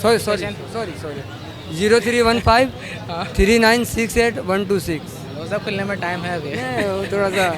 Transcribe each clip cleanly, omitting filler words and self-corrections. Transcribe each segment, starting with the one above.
Sorry 0315 3968 126। रोज़ा खुलने में टाइम है अभी। वो थोड़ा सा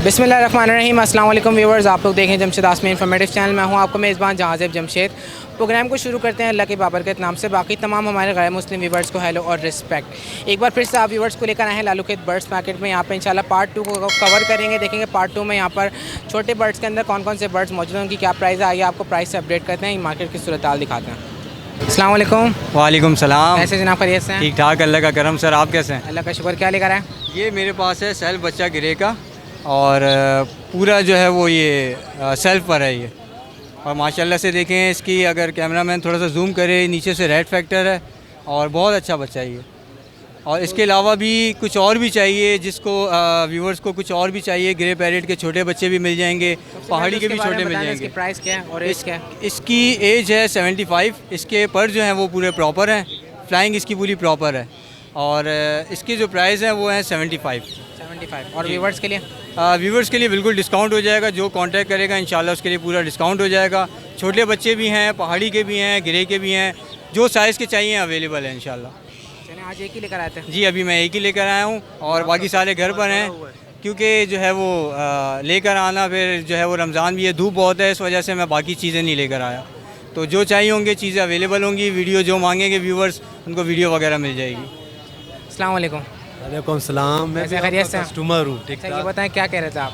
बिस्मिल्लाहिर्रहमानिर्रहीम। अस्सलाम वालेकुम व्यूवर्स, आप लोग देखें जमशेद आसमी इन्फॉर्मेटिव चैनल। मैं हूं आपको मेज़बान जहाज़ेब जमशेद। प्रोग्राम को शुरू करते हैं अल्लाह के बाबरकत नाम से। बाकी तमाम हमारे गैर मुस्लिम व्यूवर्स को हेलो और रिस्पेक्ट। एक बार फिर से आप व्यूवर्स को लेकर आए हैं लालू खेत बर्ड्स मार्केट में। यहाँ पे इंशाल्लाह पार्ट 2 को कवर करेंगे, देखेंगे पार्ट 2 में यहाँ पर छोटे बर्ड्स के अंदर कौन कौन से बर्ड्स मौजूद हैं, उनकी क्या प्राइस है। आइए आपको प्राइस से अपडेट करते हैं, मार्केट की सूरत हाल दिखाते हैं। अस्सलाम वालेकुम। वालेकुम सलाम। कैसे जनाब, खैरियत से हैं? ठीक ठाक, अल्लाह का करम। सर आप कैसे हैं? अल्लाह का शुक्र। क्या लेकर आए? ये मेरे पास है सेल्फ बच्चा गिरे का, और पूरा जो है वो ये सेल्फ पर है ये। और माशाल्लाह से देखें इसकी, अगर कैमरामैन थोड़ा सा जूम करे, नीचे से रेड फैक्टर है और बहुत अच्छा बच्चा है ये। और इसके अलावा भी कुछ और भी चाहिए, जिसको व्यूवर्स को कुछ और भी चाहिए, ग्रे पैरेट के छोटे बच्चे भी मिल जाएंगे, पहाड़ी के भी छोटे मिल जाएंगे। इसकी प्राइस क्या है और एज क्या है? इसकी एज है 75। इसके पर जो हैं वो पूरे प्रॉपर हैं, फ्लाइंग इसकी पूरी प्रॉपर है। और इसकी जो प्राइस है वो है 75। और व्यूवर्स के लिए? व्यूवर्स के लिए बिल्कुल डिस्काउंट हो जाएगा। जो कांटेक्ट करेगा इंशाल्लाह उसके लिए पूरा डिस्काउंट हो जाएगा। छोटे बच्चे भी हैं, पहाड़ी के भी हैं, ग्रे के भी हैं, जो साइज़ के चाहिए अवेलेबल है इंशाल्लाह। चलिए, आज एक ही लेकर आए थे? जी, अभी मैं एक ही लेकर आया हूँ और बाकी सारे घर पर हैं, क्योंकि जो है वो लेकर आना, फिर जो है वो रमज़ान भी है, धूप बहुत है, इस वजह से मैं बाकी चीज़ें नहीं लेकर आया। तो जो चाहिए होंगे चीज़ें अवेलेबल होंगी। वीडियो जो मांगेंगे व्यूवर्स, उनको वीडियो वगैरह मिल जाएगी। अस्सलाम वालेकुम। वालेकुम सलाम। मैं खैरियत से? कस्टमर हूँ। ठीक ये बताएं क्या कह रहे थे आप?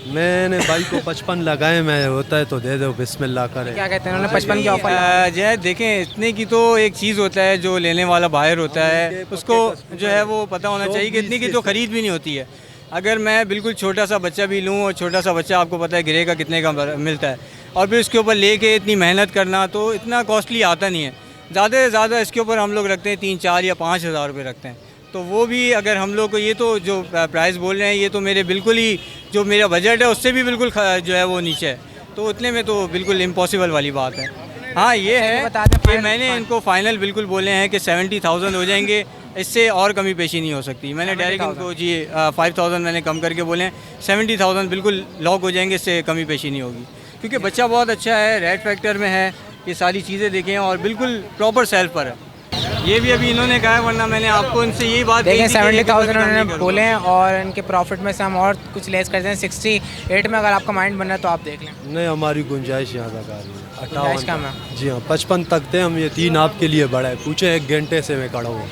मैंने भाई को 55 लगाए, मैं होता है तो दे दो, बिस्मिल्लाह करें। क्या कहते हैं, उन्होंने 55 की ऑफर? जो है देखें, इतने की तो एक चीज़ होता है, जो लेने वाला बाहर होता है उसको जो है वो पता होना चाहिए कि इतनी की तो ख़रीद भी नहीं होती है। अगर मैं बिल्कुल छोटा सा बच्चा भी लूँ, और छोटा सा बच्चा आपको पता है ग्रे का कितने का मिलता है, और फिर उसके ऊपर लेके इतनी मेहनत करना, तो इतना कॉस्टली आता नहीं है। ज़्यादा से ज़्यादा इसके ऊपर हम लोग रखते हैं 3, 4 या 5 हज़ार रुपये रखते हैं। तो वो भी अगर हम लोग को, ये तो जो प्राइस बोल रहे हैं, ये तो मेरे बिल्कुल ही, जो मेरा बजट है उससे भी बिल्कुल जो है वो नीचे है। तो उतने में तो बिल्कुल इम्पॉसिबल वाली बात है। हाँ, ये है कि मैंने इनको फ़ाइनल बिल्कुल बोले हैं कि 70,000 हो जाएंगे, इससे और कमी पेशी नहीं हो सकती। मैंने डायरेक्ट इनको जी 5,000 मैंने कम करके बोले हैं, 70,000 बिल्कुल लॉक हो जाएंगे, इससे कमी पेशी नहीं होगी। क्योंकि बच्चा बहुत अच्छा है, रेड फैक्टर में है, ये सारी चीज़ें देखें और बिल्कुल प्रॉपर सेल्फ पर है। ये भी अभी इन्होंने कहा है, वरना मैंने आपको इनसे यही बात देखें 70,000 उन्होंने बोले हैं, और इनके प्रॉफिट में से हम और कुछ लेस करते हैं 68 में। अगर आपका माइंड बन रहा है तो आप देख लें। नहीं, हमारी गुंजाइश यहाँ तक आ रही है 58 कम है। जी हाँ, 55 तक थे हम। ये 3 आपके लिए बड़ा है, पूछे 1 घंटे से मैं खड़ा हूँ।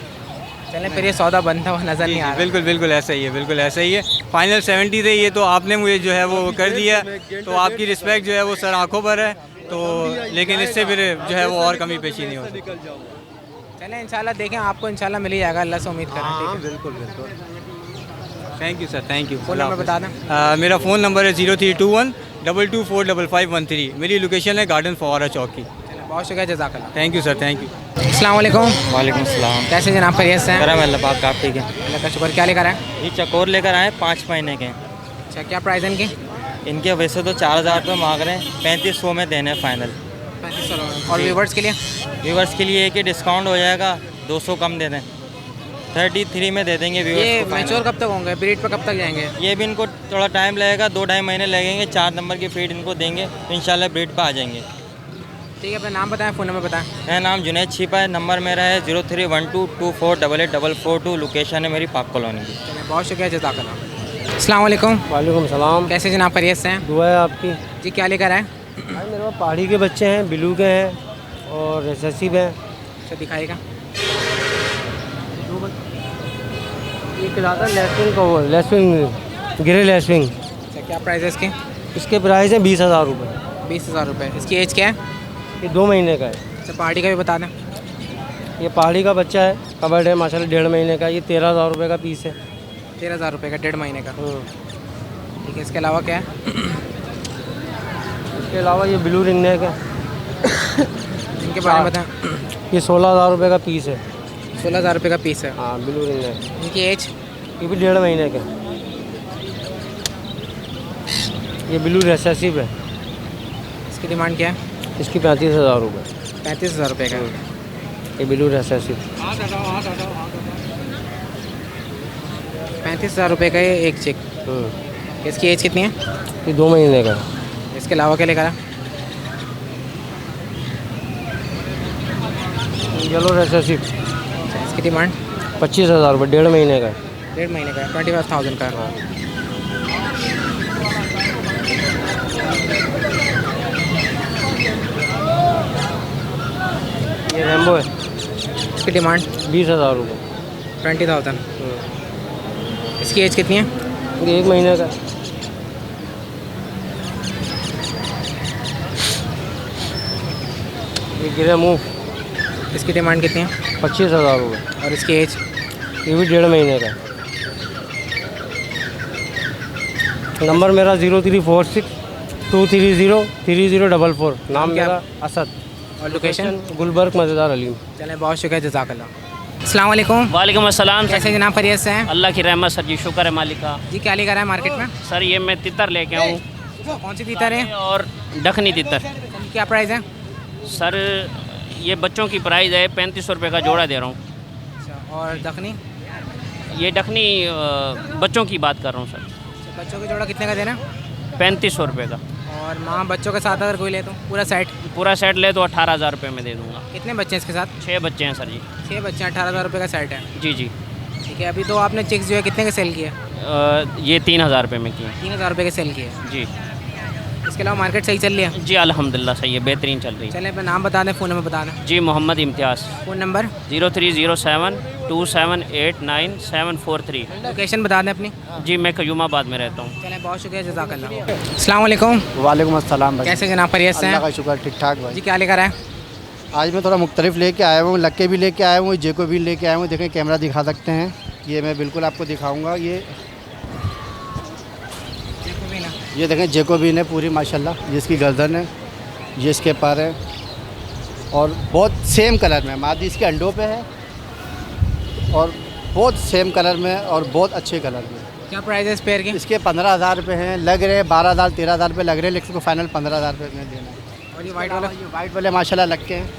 चलें, फिर ये सौदा बनता हुआ नज़र नहीं आ रहा। बिल्कुल बिल्कुल ऐसा ही है, बिल्कुल ऐसा ही है। फाइनल 70 थे, ये तो आपने मुझे जो है वो कर दिया, तो आपकी रिस्पेक्ट जो है वो सर आंखों पर है। तो लेकिन इससे फिर जो है वो और कमी पेशी नहीं हो सकती। चलें, इंशाल्लाह देखें, आपको इंशाल्लाह मिल ही जाएगा, अल्लाह से उम्मीद करें। ठीक है, बिल्कुल बिल्कुल। Thank you sir, thank you. Phone number बता दें। मेरा फ़ोन नंबर है 0321 22455513। मेरी लोकेशन है गार्डन फवारा चौक की। बहुत शुक्रिया, जज़ाकल्लाह। Thank you sir, thank you. अस्सलाम वालेकुम। वालेकुम सलाम। कैसे जनाब, खैरियत से हैं? करम अल्लाह पाक का, आप ठीक है? अल्लाह का शुक्र। क्या लेकर आए? ये चकोर लेकर आए 5 महीने के। अच्छा, क्या प्राइस है इनकी? इनके वैसे तो 4,000 रुपये मांग रहे हैं, 3500 में देने हैं फाइनल। 3500। और व्यूवर्स के लिए? व्यूवर्स के लिए एक ही डिस्काउंट हो जाएगा, 200 कम दे दें, 33 में दे देंगे व्यूवर्स ये को final। मैच्योर कब तक होंगे, ब्रीड पर कब तक जाएंगे? ये भी इनको थोड़ा टाइम लगेगा, 2-2.5 महीने लगेंगे। 4 नंबर की फीड इनको देंगे तो इंशाल्लाह ब्रीड पर आ जाएंगे। ठीक है, अपना नाम बताएं, फ़ोन नंबर बताएं। मेरा नाम जुनैद छिपा है, नंबर मेरा है 0312248844। लोकेशन है मेरी पाक कॉलोनी की। चलिए, बहुत शुक्रिया, जज़ाकल्लाह। अस्सलाम वालेकुम। वालेकुम सलाम। कैसे जनाब, खैरियत से हैं? दुआ है आपकी। जी, क्या लेकर आए? भाई मेरे पास पहाड़ी के बच्चे हैं, ब्लू के हैं और रेसेसिव हैं। अच्छा, दिखाइएगा। ये खिलाता लेसविंग को, लेसविंग ग्रे लेसविंग। अच्छा, क्या प्राइस है इसकी? इसके प्राइस है 20,000 रुपये। 20,000 रुपये। इसकी एज क्या है? ये 2 महीने का है। अच्छा, पार्टी का भी बता दें। ये पहाड़ी का बच्चा है, कबर्ड है माशाल्लाह, 1.5 महीने का। ये 13,000 रुपये का पीस है। 13,000 रुपये का, 1.5 महीने का। ठीक है, इसके अलावा क्या है? इसके अलावा ये ब्लू रिंग नेक है। बारे में बताएं। ये 16,000 रुपये का पीस है। 16,000 रुपये का पीस है। हाँ ब्लू रिंग है। इनकी एज? ये भी 1.5 महीने के। ये ब्लू रेसेसिव है। इसकी डिमांड क्या है? इसकी 35,000 रुपये। 35,000 रुपये का। ये ब्लू रेसेसिव 35,000 रुपये का ये एक चिक। इसकी एज कितनी है? ये 2 महीने का है। इसके अलावा क्या लेकर? Yellow recessive. इसकी डिमांड? 25,000 रुपये, 1.5 महीने का है। 1.5 महीने का है, 25,000 का। ये रेम्बो है। इसकी डिमांड? 20,000 रुपये। 20,000। इसकी एज कितनी है? ये 1 महीने का है। ये गिरे मूव। इसकी डिमांड कितनी है? 25,000 रुपये। और इसकी एज? ये भी 1.5 महीने का है। नंबर मेरा 0346 230 3044। नाम क्या? मेरा असद। और लोकेशन? गुलबर्ग मज़ेदार अलीम। चलें, बहुत शुक्रिया, जज़ाकल्लाह। अस्सलाम वालेकुम। वालेकुम अस्सलाम। कैसे जनाब, खैरियत से हैं? अल्लाह की रहमत सर जी, शुक्र है मालिक का। जी, क्या लेकर आए मार्केट में? सर ये मैं तितर लेके आऊँ, कौन सी तीतर है और दखनी तितर। क्या प्राइस है? सर ये बच्चों की प्राइस है 3500 रुपये का जोड़ा दे रहा हूँ। अच्छा, और दखनी? ये दखनी बच्चों की बात कर रहा हूँ सर। बच्चों का जोड़ा कितने का देना? 3500 रुपये का। और माँ बच्चों के साथ अगर कोई ले तो पूरा सेट? पूरा सेट ले तो 18,000 रुपये में दे दूँगा। कितने बच्चे हैं इसके साथ? 6 बच्चे हैं सर जी। 6 बच्चे हैं, 18,000 रुपये का सेट है। जी जी। ठीक है, अभी तो आपने चिक्स जो है कितने के सेल किए? ये 3,000 रुपये में किए। 3,000 रुपये के सेल किए। जी। इसके अलावा मार्केट सही चल रही है? जी अल्हम्दुलिल्लाह सही है, बेहतरीन चल रही है। चलें, अपना नाम बता दें, फ़ोन नंबर बता दें। जी Mohammad Imtiaz. Phone number? 0307 2789743। Location बता दें अपनी। जी मैं कयूमाबाद में रहता हूँ। चलें, बहुत शुक्रिया, जज़ाकल्लाह। अस्सलाम वालेकुम। वालेकुम अस्सलाम भाई। कैसे जनाब, खैरियत से अल्लाह हैं? का शुक्र, ठीक ठाक भाई। जी, क्या लेकर आए? आज मैं थोड़ा मुख्तलिफ लेके आया हूँ, लक्के भी लेके आया हूँ, जेको भी लेके आया हूँ। देखें, कैमरा दिखा सकते हैं, ये मैं बिल्कुल आपको दिखाऊंगा। ये देखें जेकोबीन है पूरी माशाल्लाह। ये इसकी गर्दन है, ये इसके पर है, और बहुत सेम कलर में। मादी इसके अंडों पे है, और बहुत सेम कलर में, और बहुत अच्छे कलर में। क्या प्राइस है इस पेयर की? इसके 15,000 रुपये हैं, लग रहे 12,000 13,000 रुपये लग रहे हैं, लेकिन इसको फाइनल 15,000 रुपये में देना है। और ये वाइट वाला? ये वाइट वाले माशाल्लाह लक्के हैं।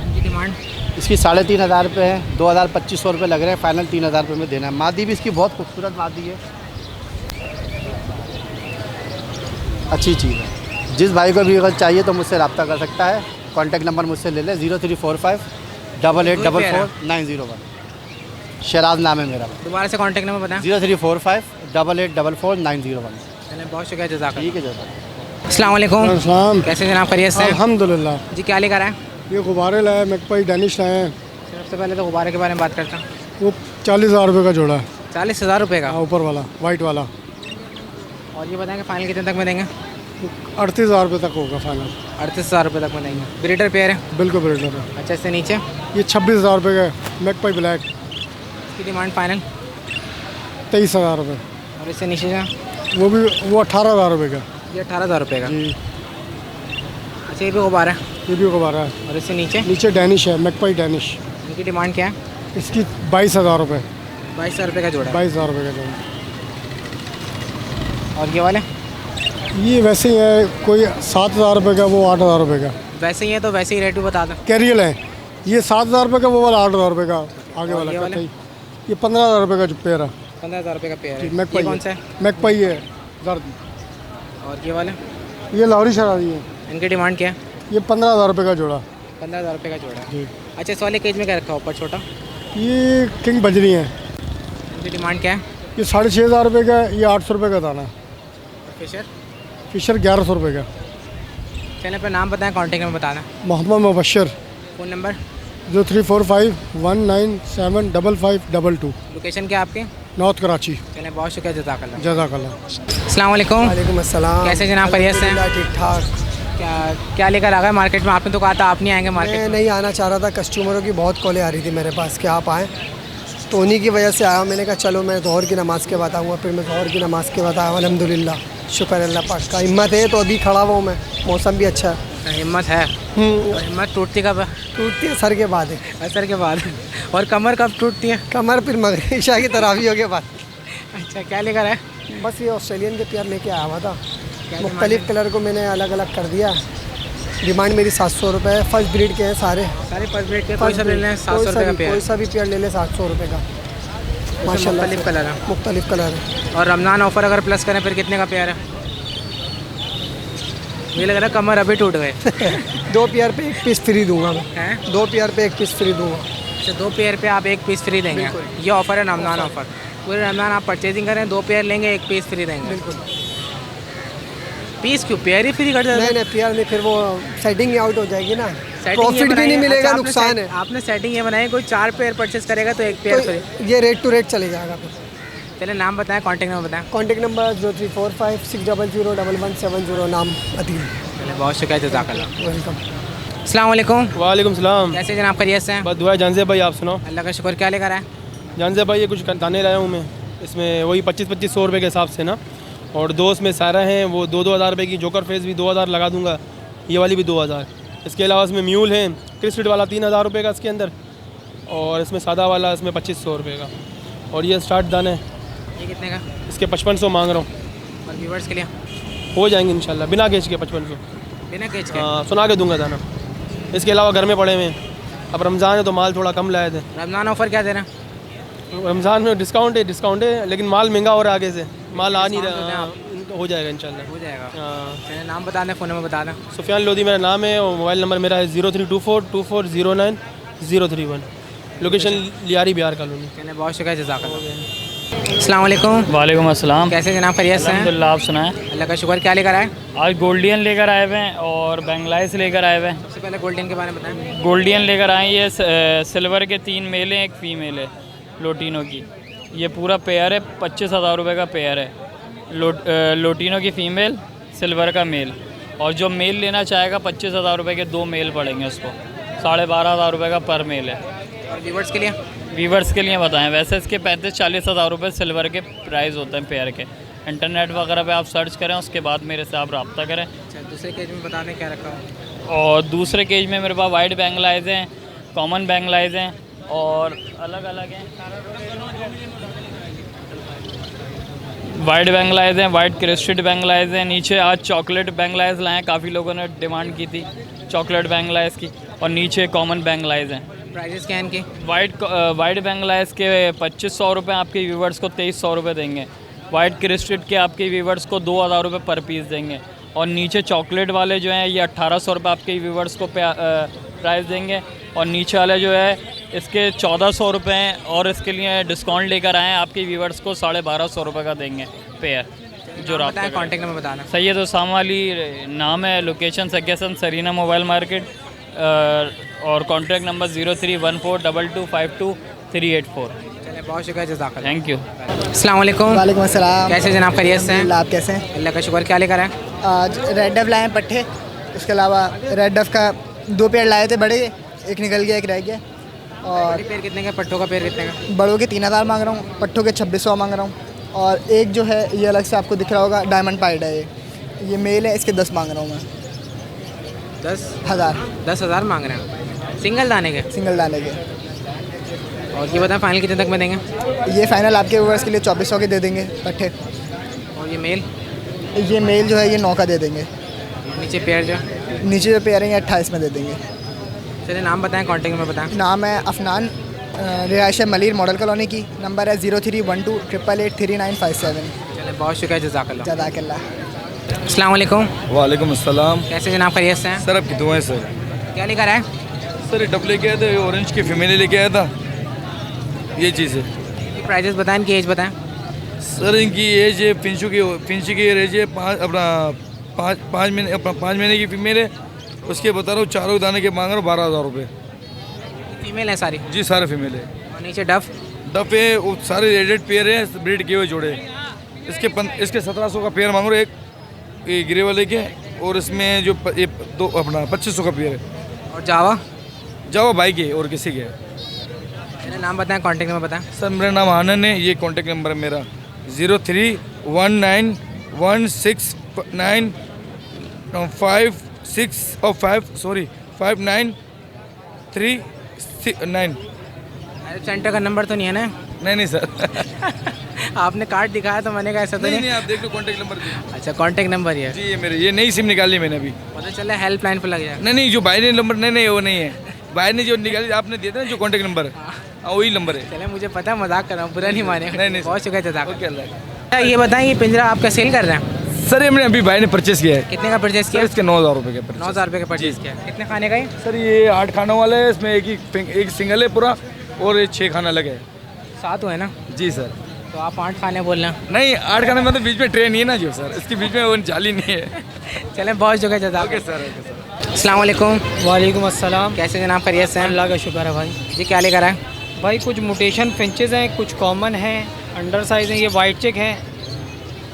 इनकी डिमांड? इसकी 3,500 रुपये है, 2,000-2,500 रुपये लग रहे हैं, फाइनल 3,000 रुपये में देना है। मादी भी इसकी बहुत खूबसूरत मादी है, अच्छी चीज़ है। जिस भाई को भी अगर चाहिए तो मुझसे रब्ता कर सकता है। कॉन्टैक्ट नंबर मुझसे ले लें 0345 8844 901। शराज नाम है मेरा। दोबारा से कॉन्टैक्ट नंबर बताएं। 0345 8844 901। चलें, बहुत शुक्रिया, जज़ाकल्लाह। ठीक है जज़ाकल्लाह। अस्सलाम वालेकुम। अस्सलाम। कैसे जनाब, खैरियत से हैं? अल्हम्दुलिल्लाह। जी, क्या लेकर आए? ये गुब्बारे लाए, मैकपाई डैनिश लाए हैं। सबसे पहले तो गुब्बारे के बारे में बात करता हूँ। वो 40,000 रुपये का जोड़ा है। 40,000 रुपये का? हाँ, ऊपर वाला वाइट वाला। और ये बताएंगे फाइनल कितने तक में देंगे? 38,000 रुपये तक होगा फाइनल। 38,000 रुपये तक में देंगे। ब्रीडर पेयर है? बिल्कुल ब्रीडर है। अच्छा, इससे नीचे? ये 26,000 रुपये का है, मैकपाई ब्लैक। इसकी डिमांड फाइनल? 23,000 रुपये। और इससे नीचे जो? वो 18,000 रुपये का। ये 18,000 रुपये का? जी। अच्छा, ये भी गुब्बारा है? ये भी गुब्बारा है। और इससे नीचे? नीचे डैनिश है, मैकपाई डैनिश। इनकी डिमांड क्या है? इसकी 22,000 रुपये। 22,000 रुपये का जोड़ा है। 22,000 रुपये का जोड़ा। और ये वाले? ये वैसे ही है, कोई 7,000 रुपये का, वो 8,000 रुपये का। वैसे ही है तो वैसे ही रेट भी बता दें। कैरियल है, ये 7,000 रुपये का, वो वाला 8,000 रुपये का। आगे और वाला ये वाले? ये 15,000 रुपये का जो पेयर है। 15,000 रुपये का पेयर है। ये मैकपाई कौन सा है? मैकपाई है जर्द। और ये वाले? ये लाहौरी शराजी है। इनकी डिमांड क्या है? ये 15,000 रुपये का जोड़ा। 15,000 रुपये का जोड़ा है। जी। अच्छा, इस वाले केज में क्या रखा है ऊपर छोटा? ये किंग बजरी है। इनकी डिमांड क्या है? ये 6,500 रुपये का, ये 800 रुपये का दाना है। फिशर? फिशर 1,100 रुपये का। चैनल पर नाम बताएं, कॉन्टैक्ट नंबर बता दें। Mohammad Mubashar. Phone number? 0345 1975522। Location क्या है आपकी? नॉर्थ कराची। चलें, बहुत शुक्रिया, जज़ाकल्लाह। जज़ाकल्लाह। अस्सलाम वालेकुम। वालेकुम अस्सलाम। कैसे जनाब, खैरियत से हैं? ठीक ठाक। क्या लेकर आ गए मार्केट में? आपने तो कहा था आप नहीं आएंगे मैं मार्केट में। नहीं आना चाह रहा था, कस्टमरों की बहुत कॉलें आ रही थी मेरे पास कि आप आएँ, तो उन्हीं की वजह से आया। मैंने कहा चलो मैं ज़ोहर की नमाज़ के बाद आऊँगा। फिर मैं ज़ोहर की नमाज़ के बाद आया। अल्हम्दुलिल्लाह, शुक्र अल्लाह पाक का। हिम्मत है तो अभी खड़ा हुआ हूँ मैं, मौसम भी अच्छा है। हिम्मत है। और हिम्मत टूटती कब है? टूटती है सर के बाद है। असर के बाद। और कमर कब टूटती है? कमर फिर मगरिब इशा की तरावियों के बाद। अच्छा, क्या लेकर आए? बस ये ऑस्ट्रेलियन के पेयर लेके आया हुआ था। मुख्तलिफ कलर को मैंने अलग अलग कर दिया। डिमांड मेरी 700 रुपये है। फर्स्ट ब्रीड के हैं सारे फर्स्ट ब्रीड के, कोई सा ले लें 700 रुपये का पेयर। कोई सा भी पेयर ले लें 700 रुपये का। माशाल्लाह मुख्तलिफ कलर है। मुख्तलिफ कलर है। और रमज़ान ऑफ़र अगर प्लस करें फिर कितने का पेयर है? ये लग रहा है कमर अभी टूट गए। 2 पेयर पे 1 पीस फ्री दूंगा मैं। हैं? 2 पेयर पे 1 पीस फ्री दूंगा। अच्छा, 2 पेयर पे आप 1 पीस फ्री देंगे। ये ऑफ़र है रमज़ान ऑफ़र। पूरे रमज़ान आप परचेजिंग करें 2 पेयर लेंगे 1 पीस फ्री देंगे। बिल्कुल। पीस क्यों, पेयर ही फ्री कर देते? नहीं पेयर नहीं, फिर वो सेटिंग ही आउट हो जाएगी ना। सेटिंग प्रॉफिट ये भी बनाई नहीं है। मिलेगा, अच्छा, नुकसान है। आपने सेटिंग ये बनाई, कोई 4 पेयर परचेज करेगा तो 1 पेयर फ्री। तो ये रेट टू रेट चले जाएगा फिर। चलिए नाम बताएं, कॉन्टैक्ट नंबर बताएं। कॉन्टैक्ट नंबर 034560011170, नाम अदील। चलिए, बहुत शुक्रिया, जज़ाकल्लाह। वेलकम। अस्सलाम वालेकुम। वालेकुम सलाम। कैसे जनाब, खैरियत से हैं? बस दुआ जानसे भाई, आप सुनाओ। अल्लाह का शुक्र। क्या लेकर आए? जानसे भाई ये कुछ दाने लाया हूँ मैं, इसमें वही 25-25 रुपये के हिसाब से ना। और 2 इसमें सारा हैं, वो 2-2 हज़ार रुपये की। जोकर फेस भी 2000 लगा दूंगा, ये वाली भी 2000। इसके अलावा इसमें म्यूल है क्रिस्टल वाला 3000 रुपये का इसके अंदर। और इसमें सादा वाला इसमें 2500 रुपये का। और ये स्टार्ट दाने ये कितने का? इसके 5500 मांग रहा हूँ। और व्यूवर्स के लिए हो जाएंगे इंशाल्लाह, बिना केच के 5500। बिना केच के? हाँ, सुना के दूंगा दाना। इसके अलावा घर में पड़े हुए हैं, अब रमज़ान है तो माल थोड़ा कम लाए थे। रमज़ान ऑफ़र क्या दे रहे हैं? रमज़ान में डिस्काउंट है, लेकिन माल महंगा हो रहा है आगे से, माल आ नहीं डिस्काउंट रहा। होते हो जाएगा इंशाल्लाह। हो जाएगा। हाँ। चलिए नाम बता दें, फ़ोन नंबर बता दें। सुफियान लोधी मेरा नाम है और मोबाइल नंबर मेरा है 03242409 लोकेशन लियारी बिहार कॉलोनी। चलिए, बहुत शुक्रिया, जज़ाकल्लाह। अस्सलाम वालेकुम। वालेकुम अस्सलाम। कैसे जनाब, खैरियत से हैं? अल्हम्दुलिल्लाह, आप सुनाएं। अल्लाह का शुक्र। क्या लेकर आए? आज गोल्डियन लेकर आए हुए हैं और बेंगलाइस लेकर आए हुए हैं। सबसे पहले गोल्डन के बारे में बताएं। गोल्डियन लेकर आए, ये सिल्वर के 3 मेल हैं, 1 फीमेल है लोटिनो की। ये पूरा पेयर है, 25,000 रुपये का पेयर है। लोटिनो की फ़ीमेल, सिल्वर का मेल। और जो मेल लेना चाहेगा 25,000 रुपये के 2 मेल पड़ेंगे उसको। 12,500 रुपये का पर मेल है। और व्यूवर्स के लिए? वीवर्स के लिए बताएं, वैसे इसके 35-40 हज़ार रुपये सिल्वर के प्राइस होते हैं पेयर के। इंटरनेट वगैरह पे आप सर्च करें, उसके बाद मेरे से आप रब्ता करें। अच्छा, दूसरे केज में बता दें क्या रखा हो? और दूसरे केज में मेरे पास वाइट बेंगलाइज हैं, कॉमन बेंगलाइज हैं और अलग अलग हैं। वाइट बेंगलाइज हैं, वाइट क्रिस्टेड बेंगलाइज हैं। नीचे आज चॉकलेट बेंगलाइज लाए हैं, काफ़ी लोगों ने डिमांड की थी चॉकलेट बेंगलाइज की। और नीचे कॉमन बेंगलाइज हैं। प्राइजेस क्या हैं इनके? वाइट बेंगलाइज के 2500 रुपये आपके व्यूवर्स को 2300 रुपये देंगे। वाइट क्रिस्टेड के आपके व्यूवर्स को 2000 रुपये पर पीस देंगे। और नीचे चॉकलेट वाले जो हैं ये 1800 रुपये आपके व्यूवर्स को प्राइस देंगे। और नीचे वाले जो है इसके 1400 रुपये हैं और इसके लिए डिस्काउंट लेकर आए हैं, आपके व्यूवर्स को 1250 रुपये का देंगे पेयर। जो रात बताएं, कॉन्टैक्ट नंबर बताना। सैयद उसामा अली नाम है, लोकेशन सग्गेसन सरीना मोबाइल मार्केट। और कॉन्टैक्ट नंबर 03142252 चलिए, बहुत शुक्रिया, जज़ाकल्लाह। Thank you. अस्सलाम वालेकुम। वालेकुम अस्सलाम। कैसे जनाब, खैरियत से हैं? आप कैसे हैं? अल्लाह का शुक्र। क्या लेकर आए? आज रेड डफ लाए हैं पट्ठे, इसके अलावा रेड डफ का 2 पेड़ लाए थे बड़े, एक निकल गया, एक रह गया। और पेड़ कितने का? पट्टों का पेड़ कितने का? बड़ों के 3000 मांग रहा हूँ, पट्ठों के 2600 मांग रहा हूँ। और एक जो है ये अलग से आपको दिख रहा होगा, डायमंड पाइड है ये मेल है, इसके 10 मांग रहा हूँ मैं। 10,000 मांग रहे हैं सिंगल दाने के? सिंगल दाने के। और ये बताएं, फाइनल कितने तक में देंगे? ये फाइनल आपके व्यूअर्स के लिए 2400 के दे देंगे पट्ठे। और ये मेल? ये मेल जो है ये 9 का दे देंगे। नीचे पेयर जो? नीचे जो पेयर हैं ये 28 में दे देंगे। चलिए, नाम बताएं, कॉन्टैक्ट नंबर बताएं। नाम है अफनान, रिहाइश मलिर मॉडल कॉलोनी की। नंबर है 0312883957। चलिए, बहुत शुक्रिया, जज़ाकल्लाह। जज़ाकल्लाह। अस्सलाम वालेकुम। वालेकुम अस्सलाम। कैसे जनाब, खैरियत से हैं? सर आपकी दुआएं सर। क्या लेकर आए? सर ये डब लेके आए थे, ऑरेंज की फीमेल लेके आया था, ये चीज़ है। प्राइजेस बताएं, इनकी एज बताएं। सर इनकी एज है पिंचू की एज है 5 महीने की फीमेल है। उसके बता रहा हूँ, चारों दाने के मांग रहा हूँ 12,000 रुपये। फीमेल है सारी? जी सारे फीमेल है। और नीचे डफ? डफ है, वो सारे रेडेड पेयर है, ब्रीड किए हुए जोड़े। इसके 1700 का पेयर मांग रहा हूँ, एक ग्रे वाले के। और इसमें जो 2500 का पेयर है। और जावा? जावा भाई के और किसी के। मेरा नाम बताएं, कॉन्टैक्ट नंबर बताएं। सर मेरा नाम आनंद है, ये कॉन्टैक्ट नंबर है मेरा 03191695 5939। हेल्प सेंटर का नंबर तो नहीं है ना? नहीं सर। आपने कार्ड दिखाया तो मैंने कहा ऐसा तो नहीं, आप देख लो कॉन्टैक्ट नंबर। अच्छा, कॉन्टैक्ट नंबर ही है जी, ये मेरे ये नई सिम निकाली मैंने अभी। पता चला हेल्पलाइन पर लग जाए। नहीं, जो भाई ने नंबर, नहीं वो नहीं है। भाई ने जो निकाली आपने दिया था ना जो कॉन्टैक्ट नंबर, वही नंबर है। चले, मुझे पता है, मजाक कर रहा हूँ, बुरा नहीं माने। नहीं बहुत शुक्रिया जज़ाक। ओके, अल्लाह। ये बताएं, ये पिंजरा आपका सेल कर रहे हैं? सर ये मैंने अभी भाई ने परचेस किया है। कितने का परचेस किया? इसके 9,000 रुपये का। 9,000 रुपये का परचेस किया। कितने खाने का है सर? ये 8 खानों वाला है, इसमें एक सिंगल है पूरा, और 6 खाना लगे है। 7 हुए ना? जी सर। तो आप 8 खाने बोल रहे हैं? नहीं, 8 खाने मतलब बीच में ट्रेन नहीं है ना जो सर, इसके बीच में वो जाली नहीं है। चलें, बहुत शुक्रिया जज़ाक। Okay sir. अस्सलाम वालेकुम। वालेकुम अस्सलाम। कैसे जनाब, खैरियत से हैं? अल्लाह का शुक्र है भाई। जी, क्या लेकर आए? भाई कुछ म्यूटेशन फिंचेस हैं, कुछ कॉमन हैं, अंडर साइज़ हैं। ये वाइट चेक है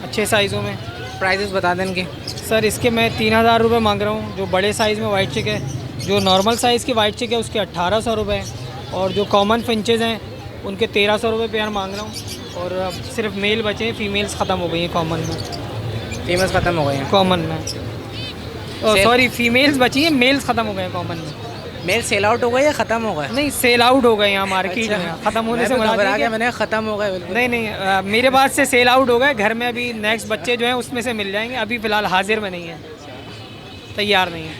अच्छे साइज़ों में। प्राइजेस बता दें इनके। सर इसके मैं 3,000 रुपये मांग रहा हूँ, जो बड़े साइज़ में वाइट चेक है। जो नॉर्मल साइज़ की वाइट चेक है उसके 1,800 रुपये, और जो कॉमन फिंचेस हैं उनके 1,300 रुपये पेयर मांग रहा हूँ। और अब सिर्फ मेल बचे हैं, फीमेल्स ख़त्म हो गई हैं कॉमन में। फीमेल्स ख़त्म हो गए हैं कॉमन में? सॉरी, फीमेल्स बची हैं, मेल्स ख़त्म हो गए हैं कॉमन में। मेल सेल आउट हो गए या ख़त्म हो गए? नहीं, सेल आउट हो गए यहाँ मार्केट में। ख़त्म होने से घबरा गया मैंने, ख़त्म हो गए बिल्कुल। नहीं, मेरे पास से सेल आउट हो गए। घर में अभी नेक्स्ट बच्चे जो हैं उसमें से मिल जाएंगे। अभी फ़िलहाल हाजिर में नहीं है, तैयार नहीं है।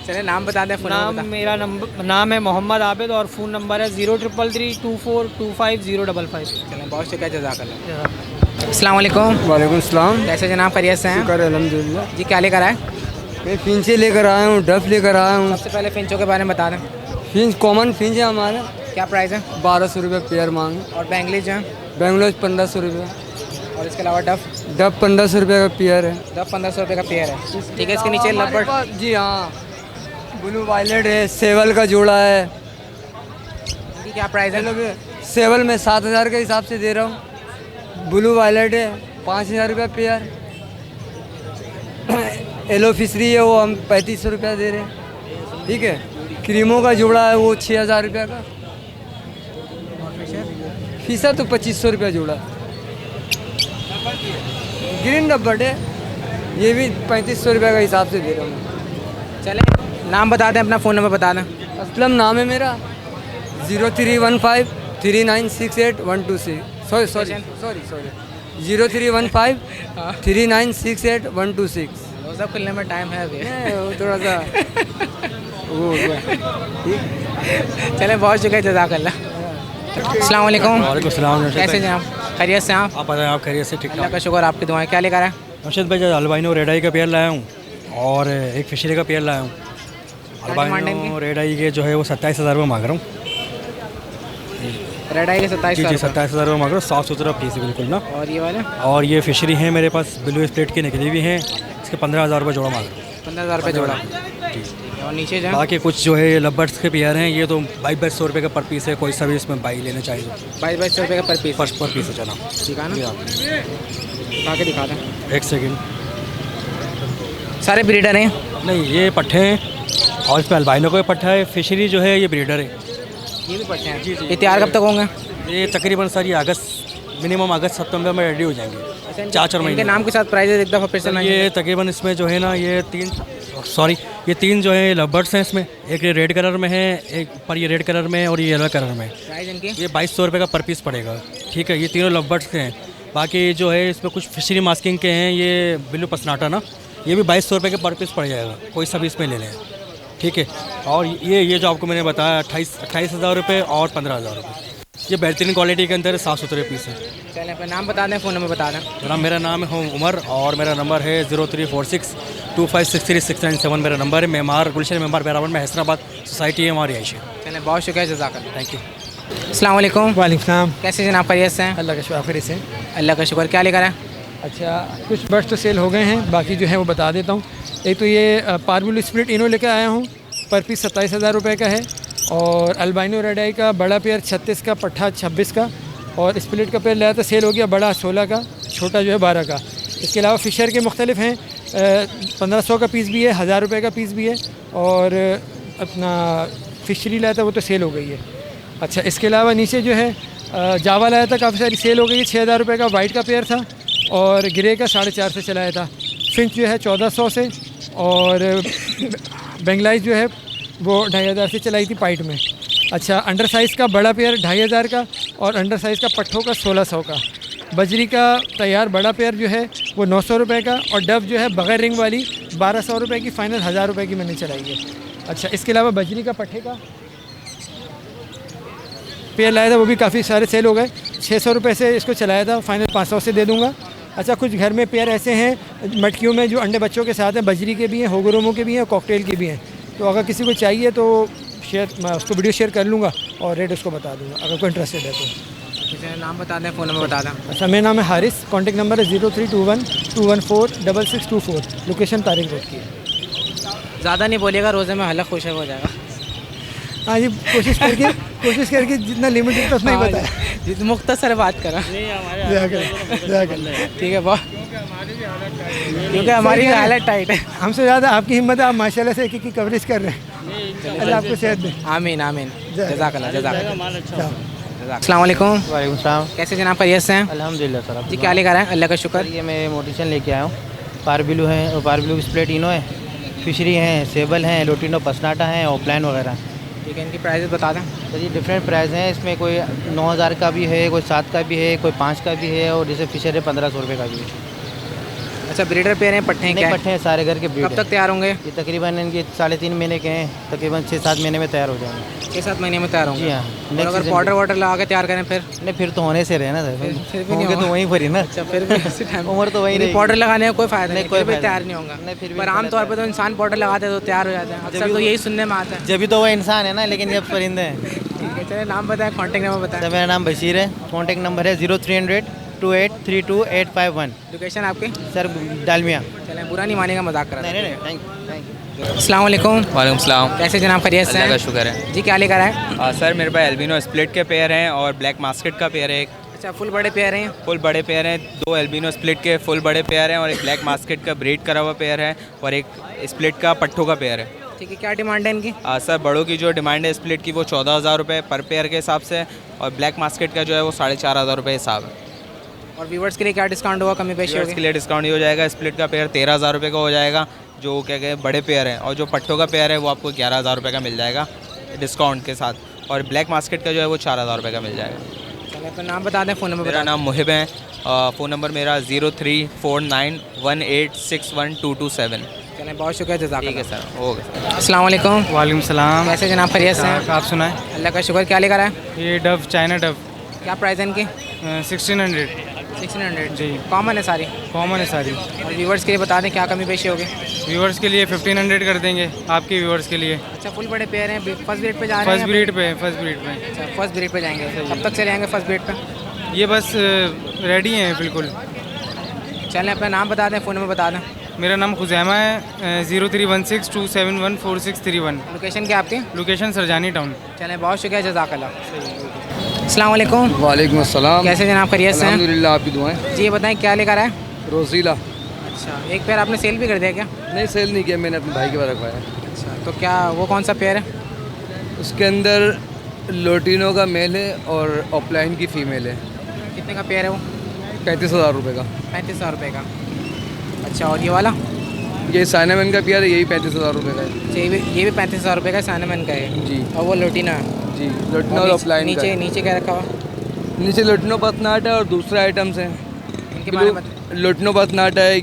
चले, नाम बता दें। मेरा नाम है मोहम्मद आबिद, और फ़ोन नंबर है 033324255055। चलें, बहुत शुक्रिया जज़ाकल्लाह। अस्सलाम वालेकुम। वालेकुम सलाम। कैसे जनाब, खैरियत से हैं? शुक्र है, अल्हम्दुलिल्लाह। जी, क्या लेकर आए? मैं फिंचे लेकर आया हूँ, डफ लेकर आया हूँ। सबसे पहले फिंचों के बारे में बता दें। फिंच कॉमन फिंच है हमारा। क्या प्राइस है? 1200 रुपये पेयर मांगे। और बेंगली जो है? बेंगलोर 1500 रुपये। और इसके अलावा डफ? डफ 1500 रुपये का पेयर है। डफ 1500 रुपये का पेयर है। ठीक है, इसके नीचे लबड़। जी हाँ, ब्लू वायलेट है, सेवल का जोड़ा है। इनकी क्या प्राइस है? सेवल में 7,000 के हिसाब से दे रहा हूँ। ब्लू वायलेट है 5,000 रुपये पेयर। येलो फिशरी है, वो हम 3500 रुपया दे रहे हैं। ठीक है, क्रीमों का जोड़ा है वो 6,000 रुपये का। फिशर तो 2500 रुपया जोड़ा। ग्रीन रबड़ है, ये भी 3500 रुपये का हिसाब से दे रहा हूँ। चले, नाम बता दें, अपना फ़ोन नंबर बता दें। असलम नाम है मेरा। 03153968 सॉरी 03153968 रोज़ा खुलने में टाइम है अभी। वो थोड़ा सा वो हो गया। चलें, बहुत शुक्रिया जज़ाकल्लाह। अस्सलाम वालेकुम। वालेकुम सलाम। कैसे जनाब, खैरियत से? आप बताएं, आप खैरियत से? ठीक अल्लाह का शुक्र, आपकी दुआएं। क्या लेकर आए? नौशद भाई, अल्बाइनो रेड आई का पेयर लाया हूँ, और एक फिशरी का पेयर लाया हूँ। अल्बाइनो रेड आई के जो है वो 27,000 रुपये मांग रहा हूँ। रेड आई के 27,000? जी, 27,000 रुपये मांग रहा हूँ। साफ़ सुथरा पीस है बिल्कुल ना। और ये वाले? और ये फिशरी हैं मेरे पास, ब्लू स्प्लिट की निकली हुई हैं। इसके 15,000 रुपये जोड़ा मांग रहा हूँ। 15,000 रुपये जोड़ा। और नीचे जो बाकी कुछ जो है लबर्ड्स के पेयर हैं, ये तो 2200 रुपये का पर पीस है। कोई सा भी इसमें बाई लेना चाहिए। 2200 रुपये का पर पीस? पर पीस है जना। ठीक है ना, आके दिखा दें। एक सेकेंड। सारे ब्रीडर हैं? नहीं, ये पट्ठे हैं, और इस पर अल्बाइनो का पट्ठा है। फिशरी जो है ये ब्रीडर है। ये भी पट्टे हैं? जी। ये तैयार कब तक होंगे? ये तकरीबन सर ये अगस्त, मिनिमम अगस्त सितंबर में रेडी हो जाएंगे। 4 महीने के नाम के साथ प्राइजेस एक दफ़ा फिर से? ये तकरीबन इसमें जो है ना, ये तीन जो है लबर्ड्स हैं इसमें। एक ये रेड कलर में है, एक पर ये रेड कलर में है, और ये येलो कलर में है। प्राइस इनकी? ये 2200 रुपये का पर पीस पड़ेगा। ठीक है, ये तीनों लबर्ड्स के हैं। बाकी जो है इसमें कुछ फिशरी मास्किंग के हैं, ये ब्लू पसनाटा ना, ये भी 2200 रुपये के पर पीस पड़ जाएगा। कोई सा भी इसमें ले लें। ठीक है, और ये जो आपको मैंने बताया 28,000 रुपये और 15,000 रुपये। ये बेहतरीन क्वालिटी के अंदर साफ़ सुथरे पीस है। चलें, अपना नाम बता दें, फ़ोन नंबर बता दें। जनाब, मेरा नाम है उमर, और मेरा नंबर है 0346256369 मेरा नंबर है। मेमार, गुलशन मेमार बैरावन में, हैसनाबाद सोसाइटी है हमारी आयशा। चलें, बहुत शुक्रिया जज़ाकल्लाह। Thank you. अस्सलाम वालेकुम। वालेकुम सलाम। कैसे जनाब, खैरियत से हैं? अल्लाह का शुक्र से। अल्लाह का शुक्र। क्या लेकर आए? अच्छा, कुछ बर्ड्स तो सेल हो गए हैं, बाकी जो है वो बता देता हूँ। एक तो ये पार्बुल स्प्लिट इनो लेकर आया हूँ, पर पीस 27,000 रुपये का है। और अल्बाइनो रेड आई का बड़ा पेयर 36 का, पट्ठा 26 का। और स्प्लिट का पेयर लाया था, सेल हो गया, बड़ा 16 का, छोटा जो है 12 का। इसके अलावा फ़िशर के मुख्तलिफ हैं, 1500 का पीस भी है, 1000 रुपये का पीस भी है। और अपना फ़िशरी लाया था, वो तो सेल हो गई है। अच्छा, इसके अलावा नीचे जो है जावा लाया था, काफ़ी सारी सेल हो गई है। 6,000 रुपये का वाइट का पेयर था, और ग्रे का 450 से चलाया था। फिंच जो है 1400 से, और बेंगलाइज जो है वो 2500 से चलाई थी पाइट में। अच्छा, अंडर साइज़ का बड़ा पेयर 2500 का और अंडर साइज़ का पट्ठों का 1600 का। बजरी का तैयार बड़ा पेयर जो है वो 900 रुपये का और डब जो है बग़ैर रिंग वाली 1200 रुपये की, फ़ाइनल 1000 रुपये की मैंने चलाई है। अच्छा, इसके अलावा बजरी का पट्ठे का पेयर लाया था, वो भी काफ़ी सारे सेल हो गए। 600 रुपये से इसको चलाया था, फ़ाइनल 500 से दे दूँगा। अच्छा, कुछ घर में पेयर ऐसे हैं मटकियों में जो अंडे बच्चों के साथ हैं, बजरी के भी हैं, होगरोमो के भी हैं, कॉकटेल के भी हैं। तो अगर किसी को चाहिए तो मैं उसको वीडियो शेयर कर लूँगा और रेट उसको बता दूँगा अगर कोई इंटरेस्टेड है तो। नाम बता दें, फ़ोन नंबर बता दें। अच्छा, मेरा नाम है हारिस, कॉन्टेक्ट नंबर है 0321 214 6624। लोकेशन तारिक रोड की है। ज़्यादा नहीं बोलिएगा, रोज़े में हल्का खुश हो जाएगा। हाँ जी, कोशिश करके जितना लिमिटेड तो उतना ही बताया। मुख्तसर बात करा ठीक है बहुत, क्योंकि हमारी हालत टाइट है। हमसे ज़्यादा आपकी हिम्मत है, आप माशाल्लाह से एक कवरेज कर रहे हैं। अल्लाह आपको सेहत दे। आमीन आमीन। जज़ाकल्लाह जज़ाकल्लाह। अस्सलाम वालेकुम। वालेकुम सलाम। कैसे जनाब, खैरियत से हैं? अल्हम्दुलिल्लाह सर। जी, क्या लेकर आए? अल्लाह का शुक्र। ये मैं मोटिशन लेके आया हूँ। पारबिलू है और पारबिलू स्प्लेट इनो है, फिशरी हैं, सेबल हैं, लोटिनो पसनाटा हैं और प्लान वगैरह। ठीक है, इनकी प्राइस बता दें। सर ये डिफरेंट प्राइस हैं, इसमें कोई 9000 का भी है, कोई 7 का भी है, कोई 5 का भी है और जैसे फिशर है 1500 रुपये का भी है। अच्छा, ब्रीडर पेयर हैं, पट्टे हैं? पट्टे हैं सारे घर के ब्रीड। कब तक तैयार होंगे? ये तकरीबन इनके 3.5 महीने के हैं, तकरीबन 6-7 महीने में तैयार हो जाएंगे। 6-7 महीने में तैयार होंगे? जी हाँ। और अगर पाउडर वाटर लगा के तैयार करें फिर? नहीं, फिर तो होने से रहे ना सर, फिर भी नहीं तो वहीं पर ही ना। अच्छा, फिर भी उम्र तो वही नहीं। पाउडर लगाने का कोई फ़ायदा नहीं, कोई भी तैयार नहीं होगा। फिर भी पर आमतौर पर तो इंसान पाउडर लगाते हैं तो तैयार हो जाते हैं, अक्सर तो यही सुनने में आता है। जब भी तो वो इंसान है ना, लेकिन जब परिंदे हैं। ठीक है, चलिए नाम बताएं, कॉन्टेक्ट नंबर बताएं। सर मेरा नाम बशीर है, कॉन्टेक्ट नंबर है 0300 2832 लोकेशन आपकी? सर डालमिया। चलें, बुरा नहीं मानेगा, मजाक करा। नहीं, थैंक यू। अस्सलाम वालेकुम। वालेकुम सलाम। कैसे जनाब, खैरियत से हैं? अल्लाह का शुक्र है। जी, क्या लेकर आए? सर मेरे पास एल्बिनो स्प्लिट के पेयर हैं और ब्लैक मास्केट का पेयर है एक। अच्छा, फुल बड़े पेयर हैं? फुल बड़े पेयर हैं, 2 एल्बिनो स्प्लिट के फुल बड़े पेयर हैं और एक ब्लैक मास्केट का ब्रीड करा हुआ पेयर है और एक स्प्लिट का पट्ठों का पेयर है। ठीक है, क्या डिमांड है इनकी? सर बड़ों की जो डिमांड है स्प्लिट की वो 14,000 रुपये पर पेयर के हिसाब से और ब्लैक मास्केट का जो है वो 4,500 रुपये हिसाब है। और व्यूवर्स के लिए क्या डिस्काउंट होगा, कमी पेशी होगी? के लिए डिस्काउंट ही हो जाएगा। स्प्लिट का पेयर 13,000 रुपये का हो जाएगा, जो क्या कहते हैं बड़े पेयर हैं, और जो पट्टों का पेयर है वो आपको 11,000 रुपये का मिल जाएगा डिस्काउंट के साथ, और ब्लैक मास्केट का जो है वो 4,000 रुपये का मिल जाएगा। चलिए, अपना नाम बता दें, फ़ोन नंबर। मेरा नाम मुहिब है, फ़ोन नंबर मेरा 034918612227। चलिए, बहुत शुक्रिया, जज़ाकल्लाह। ठीक है सर, ओके। अस्सलाम वालेकुम। वालेकुम सलाम। कैसे जनाब, खैरियत से हैं? आप सुनाएं। अल्लाह का शुक्र। क्या लेकर आए? ये डव, चाइना डव। क्या प्राइस है इनकी? 1600। 1600 जी। कॉमन है सारी? कॉमन है सारी। और व्यूवर्स के लिए बता दें, क्या कमी पेशी होगी? व्यूवर्स के लिए 1500 कर देंगे, आपके व्यूवर्स के लिए। अच्छा, फुल बड़े पेयर हैं, फर्स्ट ब्रीड पे जा रहे हैं? फर्स्ट ब्रीड पे, फर्स्ट ब्रीड पे। अच्छा, फर्स्ट ब्रीड पे जाएंगे। कब तक चले जाएंगे फर्स्ट ब्रीड पे? ये बस रेडी हैं बिल्कुल। चलें, अपना नाम बता दें, फ़ोन नंबर बता दें। मेरा नाम खुजैमा है, 031627146131। लोकेशन क्या आपकी? Location Sarjani town. चलें, बहुत शुक्रिया, जज़ाकल्लाह। अस्सलाम वालेकुम। वालेकुम अस्सलाम। कैसे जनाब, खैरियत से हैं? अल्हम्दुलिल्लाह, आपकी दुआएं। जी, ये बताएं, क्या लेकर आए? रोज़ीला। अच्छा, एक पेयर आपने सेल भी कर दिया क्या? नहीं, सेल नहीं किया, मैंने अपने भाई के पास रखवाया। अच्छा, तो क्या वो कौन सा पेयर है? उसके अंदर लोटिनो का मेल है और ऑफलाइन की फ़ीमेल है। कितने का पेयर है वो? 35,000 रुपये का। 35,000 रुपये का। अच्छा, और ये वाला? ये साइनामैन का पेयर है, यही 35,000 रुपये का है। अच्छा, ये भी 35,000 रुपये का साइनामैन का है जी। और वो लोटिना है? जी, लोटिनो और ऑफलाइन का। नीचे क्या रखा हुआ? नीचे लोटिनो पतनाट है और दूसरे आइटम्स हैं। इनके बारे में लोटिनो पतनाट है,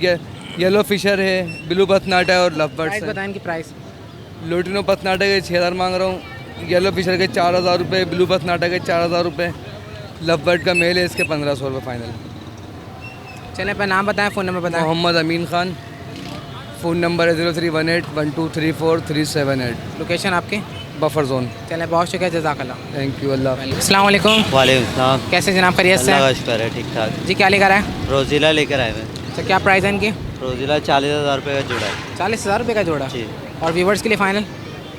येलो फिशर है, ब्लू पतनाट है और लवबर्ड्स है। बताएं इनकी प्राइस। लोटिनो पतनाटा के 6,000 मांग रहा हूँ, येलो फिशर के 4,000 रुपये, ब्लू पतनाटा के 4,000 रुपये, लवबर्ड का मेल है, इसके 1,500 रुपये फाइनल। चलें, अपना नाम बताएं, फ़ोन नंबर बताएं। मोहम्मद अमीन खान, फ़ोन नंबर है 0318123437 लोकेशन आपकी? Buffer zone. चलें, बहुत शुक्रिया, जज़ाकल्लाह। Thank you. अल्लाह। अस्सलाम वालेकुम। वालेकुम सलाम। कैसे जनाब, खैरियत से हैं? अल्लाह का शुक्र है, ठीक ठाक। जी, क्या लेकर आए? रोज़ीला लेकर आए मैं। अच्छा, क्या प्राइस है इनकी? रोज़ीला 40,000 रुपये का जोड़ा है। 40,000 रुपये का जोड़ा? जी। और व्यूवर्स के लिए फाइनल?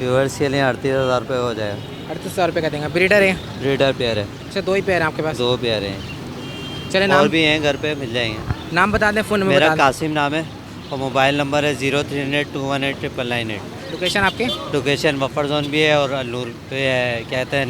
व्यूवर्स के लिए 38,000 रुपये हो जाएगा। 38,000 रुपये का देंगे। ब्रीडर है? ब्रीडर पेयर है। अच्छा, 2 ही पेयर हैं आपके पास? 2 पेयर हैं। चले, और नाम भी हैं घर पे, मिल जाएंगे। नाम बता दें, फ़ोन नंबर मेरा बता दें। कासिम नाम है और मोबाइल नंबर है 0382189998। लोकेशन आपकी? लोकेशन बफर जोन भी है और अल्लूर पे है, कहते हैं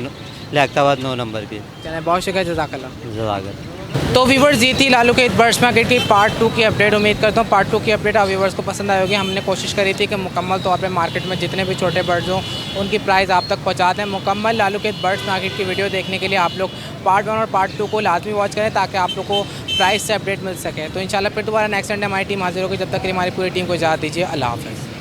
लियाकताबाद 9 नंबर भी। चलें, बहुत शुक्रिया, जज़ाकल्लाह। जज़ाकल्लाह। तो व्यूवर्स ये थी लालू के बर्ड्स मार्केट की पार्ट 2 की अपडेट। उम्मीद करता हूँ पार्ट 2 की अपडेट आप व्यूवर्स को पसंद आई होगी। हमने कोशिश करी थी कि मुकम्मल तौर पे मार्केट में जितने भी छोटे बर्ड्स हों उनकी प्राइस आप तक पहुँचा दें। मुकम्मल लालू के बर्ड्स मार्केट की वीडियो देखने के लिए आप लोग पार्ट 1 और पार्ट 2 को लाजमी वॉच करें ताकि आप लोग को प्राइस से अपडेट मिल सके। तो इंशाल्लाह फिर दोबारा नेक्स्ट संडे हमारी टीम हाजिर होगी। जब तक के लिए हमारी पूरी टीम को इजाज़त दीजिए। अल्लाह हाफ़िज़।